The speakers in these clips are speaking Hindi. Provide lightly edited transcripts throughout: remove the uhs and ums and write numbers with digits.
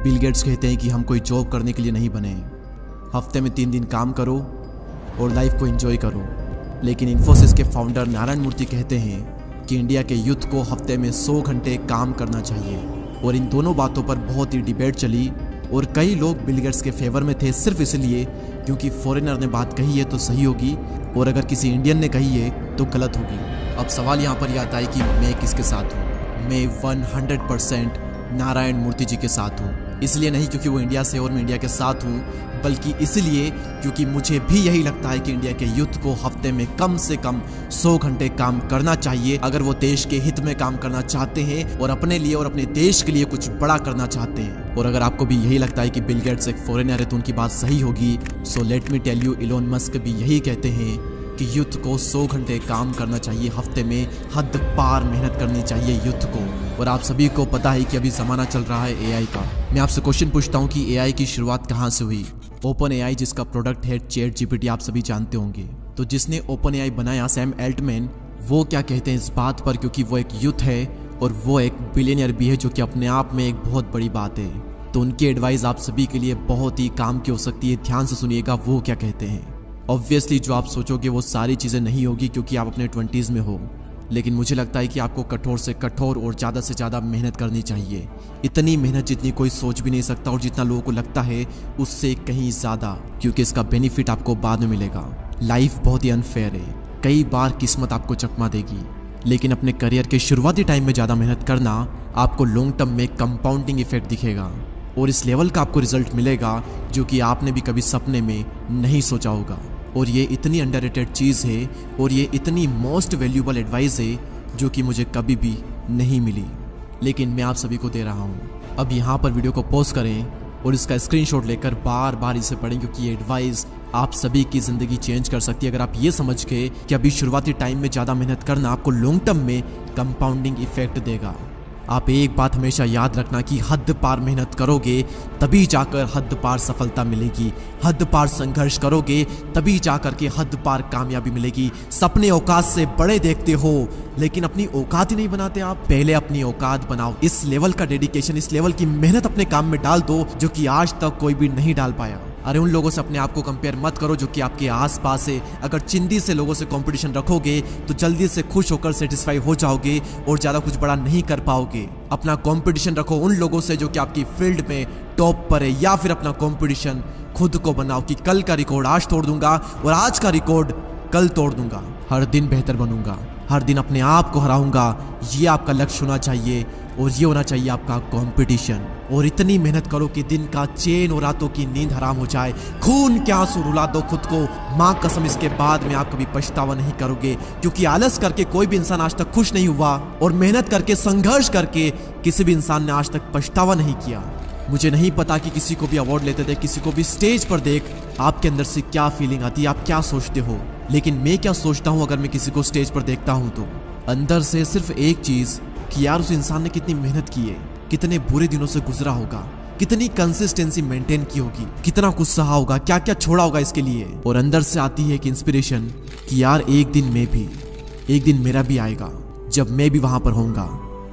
बिल गेट्स कहते हैं कि हम कोई जॉब करने के लिए नहीं बने, हफ्ते में 3 दिन काम करो और लाइफ को एंजॉय करो। लेकिन इन्फोसिस के फाउंडर नारायण मूर्ति कहते हैं कि इंडिया के यूथ को हफ्ते में 100 घंटे काम करना चाहिए। और इन दोनों बातों पर बहुत ही डिबेट चली और कई लोग बिल गेट्स के फेवर में थे सिर्फ इसलिए क्योंकि फॉरेनर ने बात कही है तो सही होगी और अगर किसी इंडियन ने कही है तो गलत होगी। अब सवाल यहाँ पर यह आता है कि मैं किसके साथ हूँ। मैं 100% नारायण मूर्ति जी के साथ हूँ। इसलिए नहीं क्योंकि वो इंडिया से और मैं इंडिया के साथ हूँ, बल्कि इसलिए क्योंकि मुझे भी यही लगता है कि इंडिया के यूथ को हफ्ते में कम से कम 100 घंटे काम करना चाहिए अगर वो देश के हित में काम करना चाहते हैं और अपने लिए और अपने देश के लिए कुछ बड़ा करना चाहते हैं। और अगर आपको भी यही लगता है कि बिल गेट्स एक फॉरेनर है तो उनकी बात सही होगी, so let me tell you, Elon Musk भी यही कहते हैं कि यूथ को 100 घंटे काम करना चाहिए हफ्ते में, हद पार मेहनत करनी चाहिए यूथ को। और आप सभी को पता है कि अभी ज़माना चल रहा है एआई का। मैं आपसे क्वेश्चन पूछता हूँ कि एआई की शुरुआत कहाँ से हुई। ओपन एआई जिसका प्रोडक्ट है चैट जीपीटी, आप सभी जानते होंगे। तो जिसने ओपन एआई बनाया सैम एल्टमैन, वो क्या कहते हैं इस बात पर, क्योंकि वो एक यूथ है और वो एक बिलियनियर भी है, जो कि अपने आप में एक बहुत बड़ी बात है। तो उनकी एडवाइस आप सभी के लिए बहुत ही काम की हो सकती है। ध्यान से सुनिएगा वो क्या कहते हैं। ऑब्वियसली जो आप सोचोगे वो सारी चीज़ें नहीं होगी क्योंकि आप अपने 20s में हो, लेकिन मुझे लगता है कि आपको कठोर से कठोर और ज़्यादा से ज़्यादा मेहनत करनी चाहिए। इतनी मेहनत जितनी कोई सोच भी नहीं सकता और जितना लोगों को लगता है उससे कहीं ज़्यादा, क्योंकि इसका बेनिफिट आपको बाद में मिलेगा। लाइफ बहुत ही अनफेयर है, कई बार किस्मत आपको चकमा देगी, लेकिन अपने करियर के शुरुआती टाइम में ज़्यादा मेहनत करना आपको लॉन्ग टर्म में कंपाउंडिंग इफेक्ट दिखेगा और इस लेवल का आपको रिजल्ट मिलेगा जो कि आपने भी कभी सपने में नहीं सोचा होगा। और ये इतनी अंडररेटेड चीज़ है और ये इतनी मोस्ट वैल्यूएबल एडवाइस है जो कि मुझे कभी भी नहीं मिली, लेकिन मैं आप सभी को दे रहा हूँ। अब यहाँ पर वीडियो को पॉज करें और इसका स्क्रीनशॉट लेकर बार बार इसे पढ़ें, क्योंकि ये एडवाइस आप सभी की ज़िंदगी चेंज कर सकती है अगर आप ये समझ के कि अभी शुरुआती टाइम में ज़्यादा मेहनत करना आपको लॉन्ग टर्म में कंपाउंडिंग इफेक्ट देगा। आप एक बात हमेशा याद रखना कि हद पार मेहनत करोगे तभी जाकर हद पार सफलता मिलेगी, हद पार संघर्ष करोगे तभी जाकर के हद पार कामयाबी मिलेगी। सपने औकात से बड़े देखते हो लेकिन अपनी औकात ही नहीं बनाते आप। पहले अपनी औकात बनाओ। इस लेवल का डेडिकेशन, इस लेवल की मेहनत अपने काम में डाल दो जो कि आज तक कोई भी नहीं डाल पाया। अरे उन लोगों से अपने आप को कंपेयर मत करो जो कि आपके आसपास है। अगर चिंदी से लोगों से कंपटीशन रखोगे तो जल्दी से खुश होकर सेटिस्फाई हो जाओगे और ज़्यादा कुछ बड़ा नहीं कर पाओगे। अपना कंपटीशन रखो उन लोगों से जो कि आपकी फील्ड में टॉप पर है, या फिर अपना कंपटीशन खुद को बनाओ कि कल का रिकॉर्ड आज तोड़ दूंगा और आज का रिकॉर्ड कल तोड़ दूंगा। हर दिन बेहतर बनूंगा, हर दिन अपने आप को हराऊंगा। ये आपका लक्ष्य होना चाहिए और ये होना चाहिए आपका कंपटीशन। और इतनी मेहनत करो कि दिन का चैन और रातों की नींद हराम हो जाए। खून के आंसू रुला दो खुद को, माँ कसम इसके बाद में आप कभी पछतावा नहीं करोगे, क्योंकि आलस करके कोई भी इंसान आज तक खुश नहीं हुआ और मेहनत करके, संघर्ष करके किसी भी इंसान ने आज तक पछतावा नहीं किया। मुझे नहीं पता कि किसी को भी अवार्ड लेते थे, किसी को भी स्टेज पर देख आपके अंदर से क्या फीलिंग आती है, आप क्या सोचते हो। लेकिन मैं क्या सोचता हूँ अगर मैं किसी को स्टेज पर देखता हूँ तो अंदर से सिर्फ एक चीज कि यार उस इंसान ने कितनी मेहनत की है, कितने बुरे दिनों से गुजरा होगा, कितनी कंसिस्टेंसी मेंटेन की होगी, कितना कुछ सहा होगा, क्या क्या छोड़ा होगा इसके लिए। और अंदर से आती है एक इंस्पिरेशन कि यार एक दिन मेरा भी आएगा जब मैं भी वहां पर होऊंगा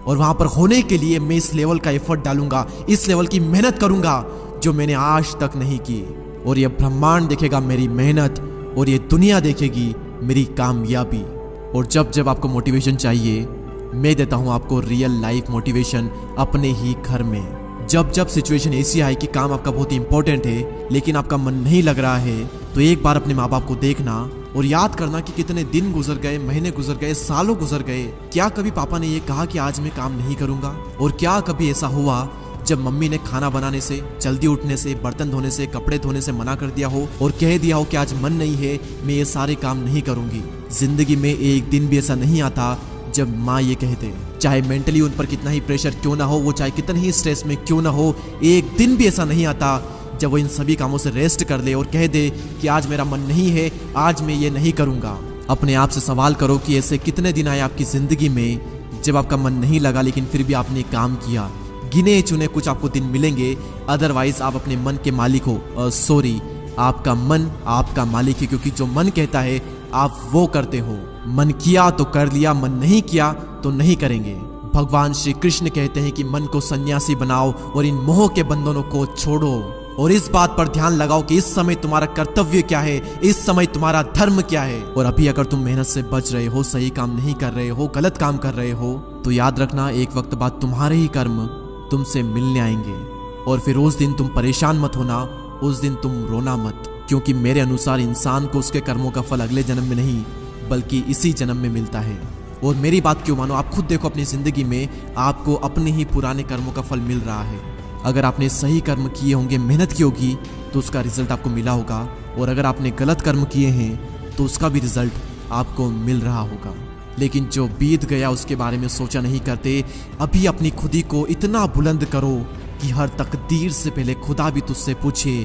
और वहां पर होने के लिए मैं इस लेवल का एफर्ट डालूंगा, इस लेवल की मेहनत करूंगा जो मैंने आज तक नहीं की। और ये ब्रह्मांड देखेगा मेरी मेहनत और ये दुनिया देखेगी मेरी कामयाबी। और जब जब आपको मोटिवेशन चाहिए मैं देता हूं आपको रियल लाइफ मोटिवेशन अपने ही घर में। जब जब सिचुएशन ऐसी आए कि काम आपका बहुत ही इंपॉर्टेंट है लेकिन आपका मन नहीं लग रहा है, तो एक बार अपने माँ बाप को देखना और याद करना कि कितने दिन गुजर गए, महीने गुजर गए, सालों गुजर गए। क्या कभी पापा ने ये कहा कि आज मैं काम नहीं करूंगा? और क्या कभी ऐसा हुआ जब मम्मी ने खाना बनाने से, जल्दी उठने से, बर्तन धोने से, कपड़े धोने से मना कर दिया हो और कह दिया हो कि आज मन नहीं है, मैं ये सारे काम नहीं करूंगी? जिंदगी में एक दिन भी ऐसा नहीं आता जब माँ ये कहते, चाहे मेंटली उन पर कितना ही प्रेशर क्यों ना हो, वो चाहे कितने ही स्ट्रेस में क्यों ना हो, एक दिन भी ऐसा नहीं आता जब वो इन सभी कामों से रेस्ट कर ले और कह दे कि आज मेरा मन नहीं है, आज मैं ये नहीं करूंगा। अपने आप से सवाल करो कि ऐसे कितने दिन आए आपकी जिंदगी में जब आपका मन नहीं लगा लेकिन फिर भी आपने काम किया। गिने चुने कुछ आपको दिन मिलेंगे, अदरवाइज आप अपने मन के मालिक हो। सॉरी, आपका मन आपका मालिक है, क्योंकि जो मन कहता है आप वो करते हो। मन किया तो कर लिया, मन नहीं किया तो नहीं करेंगे। भगवान श्री कृष्ण कहते हैं कि मन को सन्यासी बनाओ और इन मोह के बंधनों को छोड़ो, और इस बात पर ध्यान लगाओ कि इस समय तुम्हारा कर्तव्य क्या है, इस समय तुम्हारा धर्म क्या है। और अभी अगर तुम मेहनत से बच रहे हो, सही काम नहीं कर रहे हो, गलत काम कर रहे हो, तो याद रखना एक वक्त बाद तुम्हारे ही कर्म तुमसे मिलने आएंगे। और फिर उस दिन तुम परेशान मत होना, उस दिन तुम रोना मत, क्योंकि मेरे अनुसार इंसान को उसके कर्मों का फल अगले जन्म में नहीं बल्कि इसी जन्म में मिलता है। और मेरी बात क्यों मानो, आप खुद देखो अपनी जिंदगी में आपको अपने ही पुराने कर्मों का फल मिल रहा है। अगर आपने सही कर्म किए होंगे, मेहनत की होगी, तो उसका रिजल्ट आपको मिला होगा, और अगर आपने गलत कर्म किए हैं तो उसका भी रिजल्ट आपको मिल रहा होगा। लेकिन जो बीत गया उसके बारे में सोचा नहीं करते। अभी अपनी खुदी को इतना बुलंद करो कि हर तकदीर से पहले खुदा भी तुझसे पूछे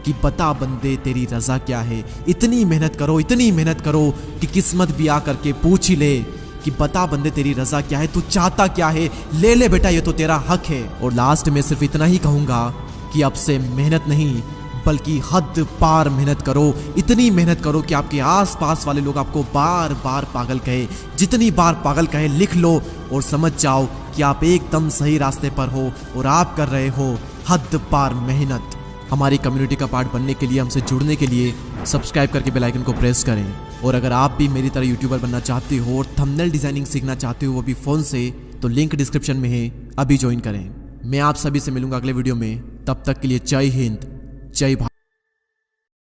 कि बता बंदे तेरी रजा क्या है। इतनी मेहनत करो, इतनी मेहनत करो कि किस्मत भी आकर के पूछ ही ले कि बता बंदे तेरी रजा क्या है, तू चाहता क्या है, ले ले बेटा, ये तो तेरा हक है। और लास्ट में सिर्फ इतना ही कहूंगा कि अब से मेहनत नहीं बल्कि हद पार मेहनत करो। इतनी मेहनत करो कि आपके आसपास वाले लोग आपको बार बार पागल कहे। जितनी बार पागल कहे लिख लो और समझ जाओ कि आप एकदम सही रास्ते पर हो और आप कर रहे हो हद पार मेहनत। हमारी कम्युनिटी का पार्ट बनने के लिए, हमसे जुड़ने के लिए सब्सक्राइब करके बेल आइकन को प्रेस करें। और अगर आप भी मेरी तरह यूट्यूबर बनना चाहते हो और थंबनेल डिजाइनिंग सीखना चाहते हो वो भी फ़ोन से, तो लिंक डिस्क्रिप्शन में है, अभी ज्वाइन करें। मैं आप सभी से मिलूंगा अगले वीडियो में। तब तक के लिए जय हिंद, जय भारत।